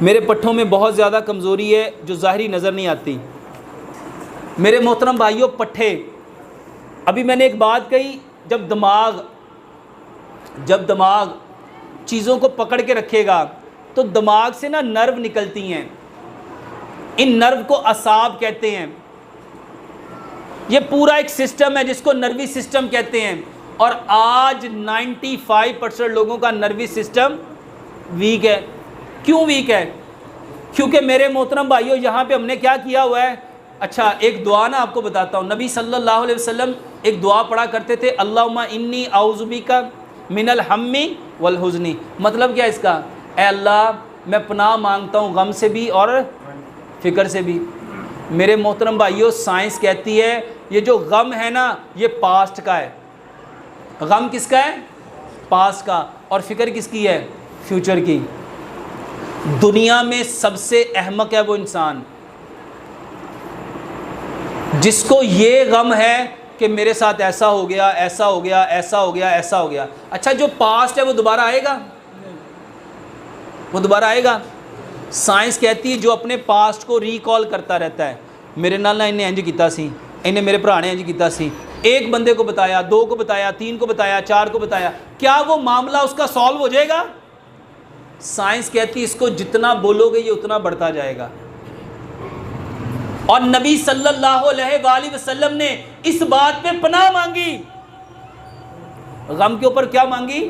मेरे पट्ठों में बहुत ज़्यादा कमज़ोरी है जो ज़ाहिरी नज़र नहीं आती। मेरे मोहतरम भाइयों, पट्ठे, अभी मैंने एक बात कही, जब दिमाग चीज़ों को पकड़ के रखेगा तो दिमाग से ना नर्व निकलती हैं, इन नर्व को असाब कहते हैं। ये पूरा एक सिस्टम है जिसको नर्वी सिस्टम कहते हैं। और आज 95% लोगों का नर्वी सिस्टम वीक है। क्यों वीक है? क्योंकि मेरे मोहतरम भाइयों, यहाँ पे हमने क्या किया हुआ है। अच्छा, एक दुआ ना आपको बताता हूँ। नबी सल्लल्लाहु अलैहि वसल्लम एक दुआ पढ़ा करते थे, अल्लाहुम्मा इन्नी आऊज़ु बिका मिनल हम्मी वल हुज़्नी। मतलब क्या इसका? ऐ अल्लाह, मैं पनाह मांगता हूँ गम से भी और फ़िक्र से भी। मेरे मोहतरम भाइयों, साइंस कहती है ये जो गम है ना, ये पास्ट का है। गम किसका है? पास्ट का। और फ़िक्र किसकी है? फ्यूचर की। दुनिया में सबसे अहमक है वो इंसान जिसको ये गम है कि मेरे साथ ऐसा हो गया, ऐसा हो गया, ऐसा हो गया, ऐसा हो गया। अच्छा, जो पास्ट है वो दोबारा आएगा? वो दोबारा आएगा? साइंस कहती है जो अपने पास्ट को रिकॉल करता रहता है, मेरे नाल ना इन्हें इंज कीता सी, इन्हें मेरे भरा ने इंज कीता सी, एक बंदे को बताया, दो को बताया, तीन को बताया, चार को बताया, क्या वो मामला उसका सॉल्व हो जाएगा? साइंस कहती है इसको जितना बोलोगे ये उतना बढ़ता जाएगा। और नबी सल्लल्लाहु अलैहि वसल्लम ने इस बात पे पनाह मांगी। गम के ऊपर क्या मांगी?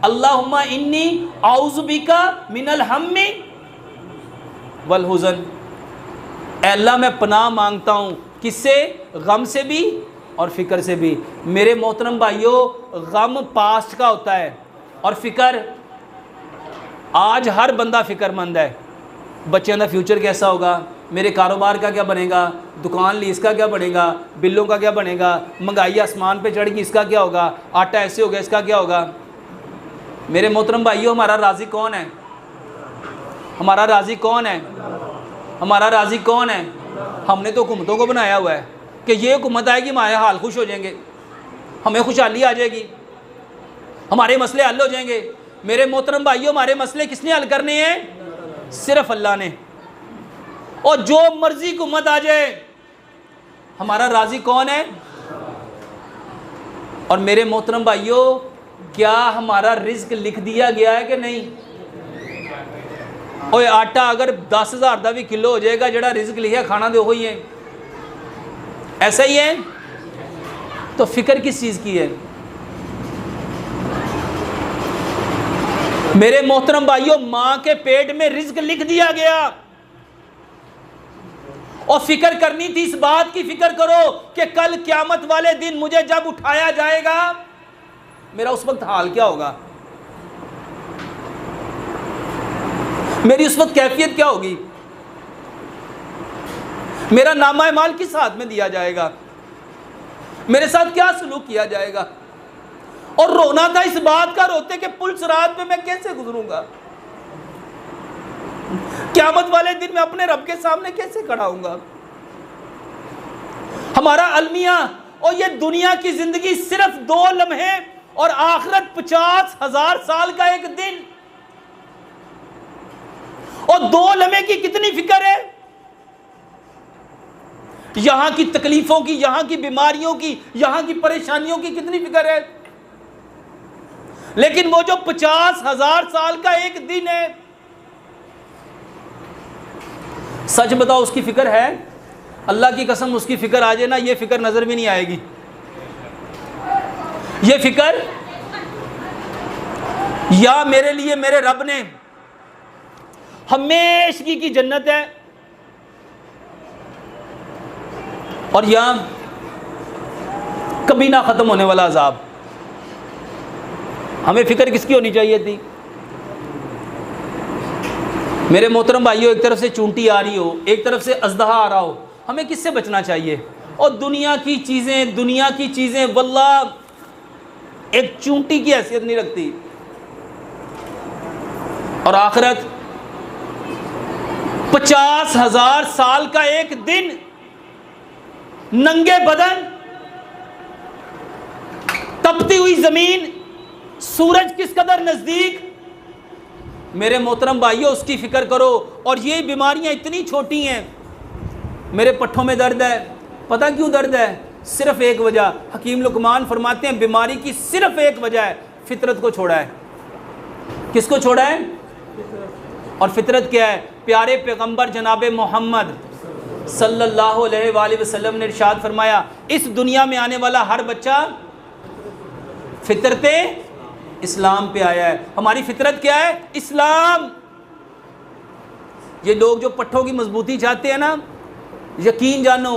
अल्लाहुम्मा इन्नी आऊज़ु बिका मिनल हम्मी वल हुज़न। अल्लाह, मैं पनाह मांगता हूँ किससे? गम से भी और फ़िक्र से भी। मेरे मोहतरम भाइयों, गम पास्ट का होता है और फ़िक्र, आज हर बंदा फ़िक्रमंद है। बच्चों का फ्यूचर कैसा होगा, मेरे कारोबार का क्या बनेगा, दुकान ली इसका क्या बनेगा, बिलों का क्या बनेगा, महंगाई आसमान पे चढ़ गई इसका क्या होगा, आटा ऐसे हो गया इसका क्या होगा। मेरे मोहतरम भाइयों, हमारा राज़ी कौन है? हमारा राज़ी कौन है? हमारा राज़ी कौन है? हमने तो हुकूमतों को बनाया हुआ है कि ये हुकूमत आएगी हमारे हाल खुश हो जाएंगे, हमें खुशहाली आ जाएगी, हमारे मसले हल हो जाएंगे। मेरे मोहतरम भाइयों, हमारे मसले किसने हल करने हैं? सिर्फ अल्लाह ने। और जो मर्जी हुकूमत आ जाए, हमारा राज़ी कौन है? और मेरे मोहतरम भाइयों, क्या हमारा रिज्क लिख दिया गया है कि नहीं? ओए, आटा अगर 10,000 का भी किलो हो जाएगा, जड़ा रिज्क लिखा खाना तो वही है। ऐसा ही है। तो फिक्र किस चीज़ की है? मेरे मोहतरम भाइयों, माँ के पेट में रिज्क लिख दिया गया और फिक्र करनी थी, इस बात की फिक्र करो कि कल क़यामत वाले दिन मुझे जब उठाया जाएगा मेरा उस वक्त हाल क्या होगा, मेरी उस वक्त कैफियत क्या होगी, मेरा नामा माल किस हाथ में दिया जाएगा, मेरे साथ क्या सलूक किया जाएगा। और रोना था इस बात का, रोते कि पुलिस रात में मैं कैसे गुजरूंगा, क़यामत वाले दिन मैं अपने रब के सामने कैसे खड़ा हूंगा। हमारा अलमिया और ये दुनिया की जिंदगी सिर्फ 2 लम्हे और आखिरत 50,000 साल का एक दिन। और 2 लम्हे की कितनी फिक्र है, यहां की तकलीफों की, यहां की बीमारियों की, यहां की परेशानियों की कितनी फिक्र है। लेकिन वो जो 50,000 साल का एक दिन है, सच बताओ उसकी फिक्र है? अल्लाह की कसम, उसकी फिक्र आ जाए ना, ये फिक्र नजर भी नहीं आएगी। ये फिक्र, या मेरे लिए मेरे रब ने हमेशगी की जन्नत है, और यहां कभी ना खत्म होने वाला अजाब। हमें फिक्र किसकी होनी चाहिए थी? मेरे मोहतरम भाइयों, एक तरफ से चूंटी आ रही हो, एक तरफ से अजदहा आ रहा हो, हमें किससे बचना चाहिए? और दुनिया की चीज़ें वल्लाह एक चूंटी की हैसियत नहीं रखती। और आखिरत 50,000 साल का एक दिन, नंगे बदन, तपती हुई जमीन, सूरज किस कदर नजदीक, मेरे मोहतरम भाइयों उसकी फ़िक्र करो। और ये बीमारियां इतनी छोटी हैं, मेरे पट्ठों में दर्द है, पता क्यों दर्द है? सिर्फ एक वजह, हकीम लुकमान फरमाते हैं बीमारी की सिर्फ एक वजह है, फितरत को छोड़ा है। किसको छोड़ा है? और फितरत क्या है? प्यारे पैगंबर जनाब मोहम्मद सल्लल्लाहु अलैहि वसल्लम ने इरशाद फरमाया, इस दुनिया में आने वाला हर बच्चा फितरते इस्लाम पे आया है। हमारी फितरत क्या है? इस्लाम। ये लोग जो पट्ठों की मजबूती चाहते हैं ना, यकीन जानो,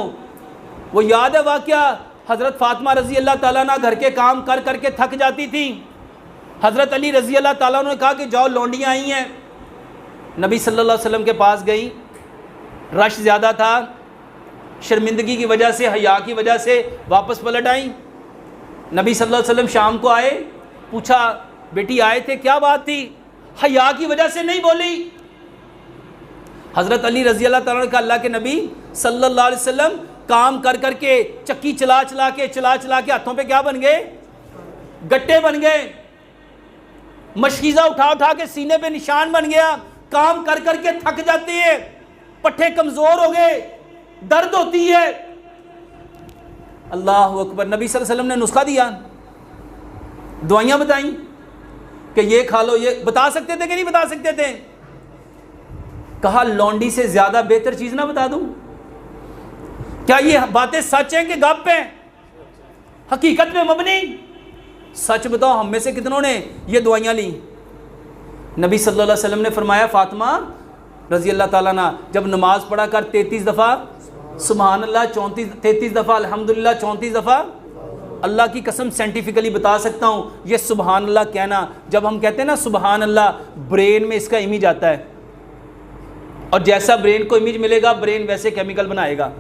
वो याद है वाकया, हज़रत फातिमा रज़ी अल्लाह ताला ना घर के काम कर करके थक जाती थी। हज़रत अली रज़ी अल्लाह ताला ने कहा कि जाओ लौंडियाँ आई हैं। नबी सल्लल्लाहु अलैहि वसल्लम के पास गई, रश ज़्यादा था, शर्मिंदगी की वजह से, हया की वजह से वापस पलट आई। नबी सल्लल्लाहु अलैहि वसल्लम शाम को आए, पूछा बेटी आए थे, क्या बात थी? हया की वजह से नहीं बोली। हज़रत अली रज़ी अल्लाह ताला ने कहा, अल्लाह के नबी सल्लल्लाहु अलैहि वसल्लम काम कर करके, चक्की चला चला के हाथों पे क्या बन गए? गट्टे बन गए। मशकीज़ा उठा उठा के सीने पे निशान बन गया। काम कर करके थक जाते हैं, पट्ठे कमज़ोर हो गए, दर्द होती है। अल्लाह अकबर। नबी सल्लल्लाहु अलैहि वसल्लम ने नुस्खा दिया, दवाइयाँ बताई कि ये खा लो। ये बता सकते थे कि नहीं बता सकते थे? कहा लौंडी से ज़्यादा बेहतर चीज़ ना बता दूँ? क्या ये बातें सच हैं कि गप हैं? हकीकत में मबनी? सच बताओ, हम में से कितनों ने ये दवाइयाँ ली? नबी सल्लल्लाहु अलैहि वसल्लम ने फरमाया, फातिमा रज़ी अल्लाह ताला ना जब नमाज पढ़ा कर 33 दफ़ा सुबहान अल्लाह, 33 दफ़ा अल्हम्दुलिल्लाह, 34 दफ़ा अल्लाह की कसम साइंटिफिकली बता सकता हूँ, ये सुबहान अल्लाह कहना, जब हम कहते हैं ना सुबहान अल्लाह, ब्रेन में इसका इमेज आता है। और जैसा ब्रेन को इमेज मिलेगा, ब्रेन वैसे केमिकल बनाएगा,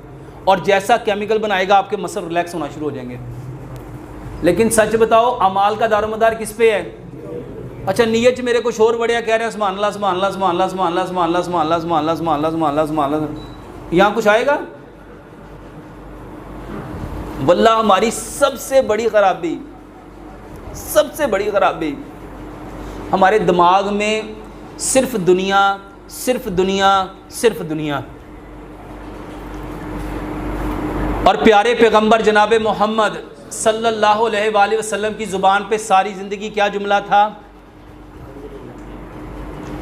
और जैसा केमिकल बनाएगा आपके मसल रिलैक्स होना शुरू हो जाएंगे। लेकिन सच बताओ, अमाल का दारोमदार किस पे है? अच्छा, नीयत मेरे कुछ और बढ़िया कह रहे हैं, सुभान अल्लाह सुभान अल्लाह सुभान अल्लाह सुभान अल्लाह सुभान अल्लाह सुभान अल्लाह सुभान अल्लाह सुभान अल्लाह सुभान अल्लाह सुभान अल्लाह, यहाँ कुछ आएगा? वल्लाह हमारी सबसे बड़ी खराबी हमारे दिमाग में सिर्फ दुनिया, सिर्फ दुनिया, सिर्फ दुनिया। और प्यारे पैगंबर जनाब मोहम्मद सल्लल्लाहु अलैहि वसल्लम की ज़ुबान पे सारी ज़िंदगी क्या जुमला था?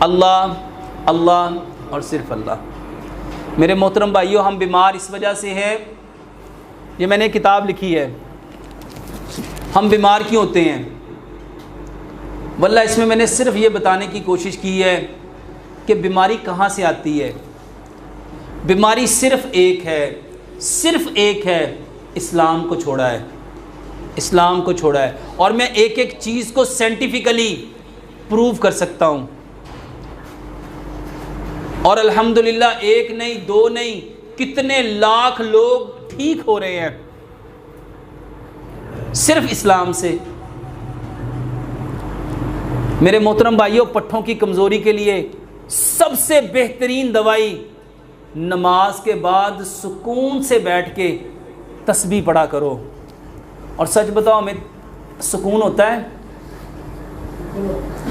अल्लाह अल्लाह और सिर्फ अल्लाह। मेरे मोहतरम भाइयों, हम बीमार इस वजह से हैं, ये मैंने किताब लिखी है, हम बीमार क्यों होते हैं? वल्लाह इसमें मैंने सिर्फ ये बताने की कोशिश की है कि बीमारी कहाँ से आती है। बीमारी सिर्फ एक है, इस्लाम को छोड़ा है, इस्लाम को छोड़ा है। और मैं एक एक चीज़ को साइंटिफिकली प्रूव कर सकता हूँ। और अल्हम्दुलिल्लाह एक नहीं, दो नहीं, कितने लाख लोग ठीक हो रहे हैं सिर्फ इस्लाम से। मेरे मोहतरम भाइयों, पट्ठों की कमज़ोरी के लिए सबसे बेहतरीन दवाई नमाज के बाद सुकून से बैठ के तस्बीह पढ़ा करो। और सच बताओ, हमें सुकून होता है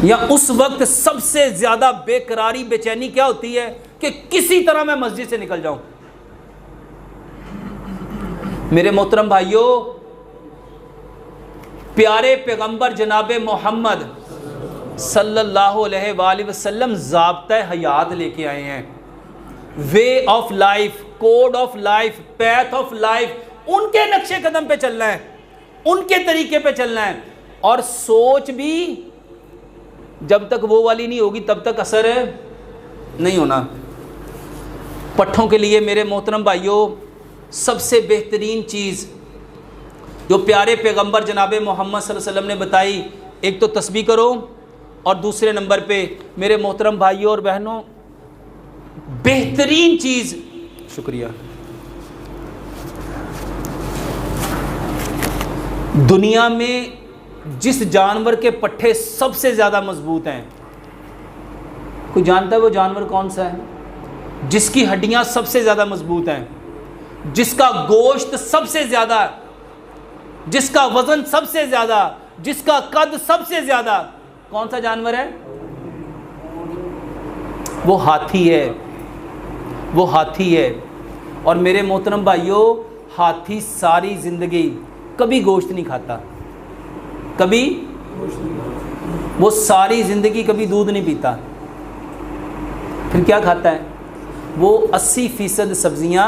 या उस वक्त सबसे ज़्यादा बेकरारी, बेचैनी क्या होती है कि किसी तरह मैं मस्जिद से निकल जाऊं। मेरे मोहतरम भाइयों, प्यारे पैगंबर जनाब मोहम्मद सल्लल्लाहु अलैहि वसल्लम ज़ाब्ता हयात लेके आए हैं। Way of life, code of life, path of life, उनके नक्शे कदम पे चलना है, उनके तरीके पे चलना है। और सोच भी जब तक वो वाली नहीं होगी तब तक असर नहीं होना। पट्ठों के लिए मेरे मोहतरम भाइयों, सबसे बेहतरीन चीज़ जो प्यारे पैगंबर जनाब मोहम्मद सल्लल्लाहु अलैहि वसल्लम ने बताई, एक तो तस्बीह करो, और दूसरे नंबर पे मेरे मोहतरम भाइयों और बहनों, बेहतरीन चीज़, शुक्रिया, दुनिया में जिस जानवर के पट्ठे सबसे ज़्यादा मजबूत हैं, कोई जानता है वो जानवर कौन सा है? जिसकी हड्डियां सबसे ज़्यादा मजबूत हैं, जिसका गोश्त सबसे ज़्यादा, जिसका वज़न सबसे ज़्यादा, जिसका कद सबसे ज़्यादा, कौन सा जानवर है? वो हाथी है, वो हाथी है। और मेरे मोहतरम भाइयों, हाथी सारी ज़िंदगी कभी गोश्त नहीं खाता, कभी, वो सारी ज़िंदगी कभी दूध नहीं पीता। फिर क्या खाता है? वो 80% सब्जियां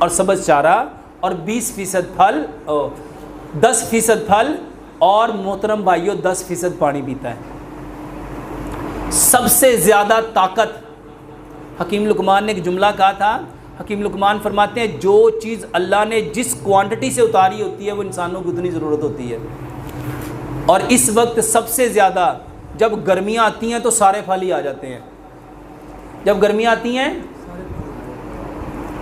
और सब्ज़ चारा और 20% फल, 10% फल और मोहतरम भाइयों 10% पानी पीता है। सबसे ज़्यादा ताकत, हकीम लुकमान ने एक जुमला कहा था, हकीम लुकमान फरमाते हैं जो चीज़ अल्लाह ने जिस क्वांटिटी से उतारी होती है वो इंसानों को उतनी ज़रूरत होती है। और इस वक्त सबसे ज़्यादा जब गर्मियाँ आती हैं तो सारे फल ही आ जाते हैं। जब गर्मियाँ आती हैं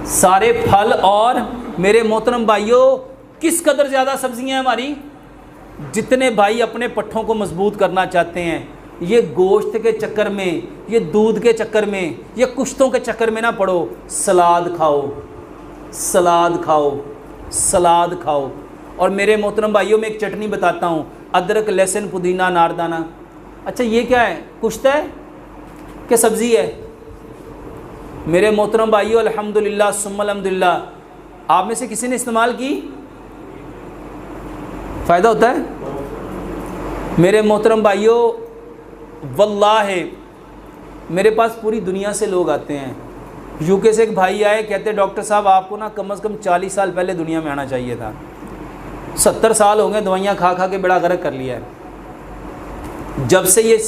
सारे फल, और मेरे मोहतरम भाइयों किस कदर ज़्यादा सब्जियां हैं हमारी। जितने भाई अपने पट्ठों को मजबूत करना चाहते हैं, ये गोश्त के चक्कर में, ये दूध के चक्कर में, ये कुश्तों के चक्कर में ना पड़ो। सलाद खाओ, सलाद खाओ, सलाद खाओ। और मेरे मोहतरम भाइयों में एक चटनी बताता हूँ, अदरक लहसुन पुदीना नारदाना। अच्छा ये क्या है? कुश्त है क्या सब्ज़ी है? मेरे मोहतरम भाइयों अल्हम्दुलिल्लाह सुम्मा अल्हम्दुलिल्लाह, आप में से किसी ने इस्तेमाल की? फ़ायदा होता है? मेरे मोहतरम भाइयों वल्लाह मेरे पास पूरी दुनिया से लोग आते हैं। यूके से एक भाई आए, कहते डॉक्टर साहब आपको ना कम से कम 40 साल पहले दुनिया में आना चाहिए था। 70 साल हो गए दवाइयाँ खा खा के बेड़ा गर्क कर लिया है। जब से ये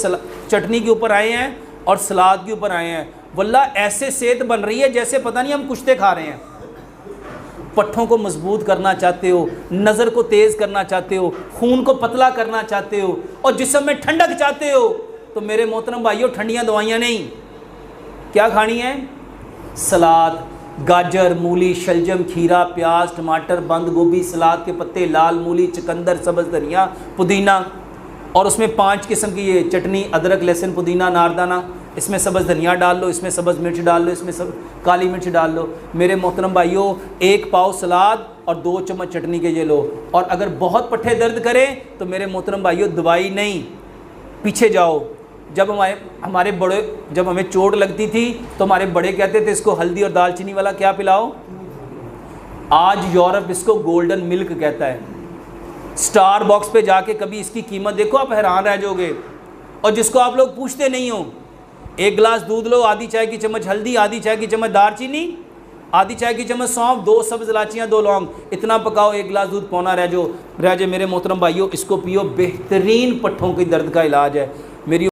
चटनी के ऊपर आए हैं और सलाद के ऊपर आए हैं, वल्लाह ऐसे सेहत बन रही है जैसे पता नहीं हम कुश्ते खा रहे हैं। पट्ठों को मजबूत करना चाहते हो, नज़र को तेज़ करना चाहते हो, खून को पतला करना चाहते हो और जिस्म में ठंडक चाहते हो, तो मेरे मोहतरम भाइयों ठंडियाँ दवाइयाँ नहीं, क्या खानी है? सलाद, गाजर, मूली, शलजम, खीरा, प्याज, टमाटर, बंद गोभी, सलाद के पत्ते, लाल मूली, चुकंदर, सब्ज़ धनिया, पुदीना, और उसमें 5 किस्म की ये चटनी, अदरक लहसुन पुदीना नारदाना, इसमें सब्ज़ धनिया डाल लो, इसमें सब्ज़ मिर्च डाल लो, इसमें सब काली मिर्च डाल लो। मेरे मोहतरम भाइयों 1 पाव सलाद और 2 चम्मच चटनी के ये लो। और अगर बहुत पट्ठे दर्द करें तो मेरे मोहतरम भाइयों दवाई नहीं, पीछे जाओ। जब हमारे बड़े, जब हमें चोट लगती थी तो हमारे बड़े कहते थे इसको हल्दी और दालचीनी वाला क्या पिलाओ। आज यूरोप इसको गोल्डन मिल्क कहता है। स्टार बॉक्स पे जाके कभी इसकी कीमत देखो, आप हैरान रह जाओगे। और जिसको आप लोग पूछते नहीं हो, 1 गिलास दूध लो, आधी चाय की चम्मच हल्दी, आधी चाय की चम्मच दालचीनी, आधी चाय की चम्मच सौंफ, 2 सब्ज़ इलायचियाँ, 2 लौंग, इतना पकाओ, 1 गिलास दूध पौना रह जाए। मेरे मोहतरम भाइयों इसको पियो, बेहतरीन पट्ठों की दर्द का इलाज है। मेरी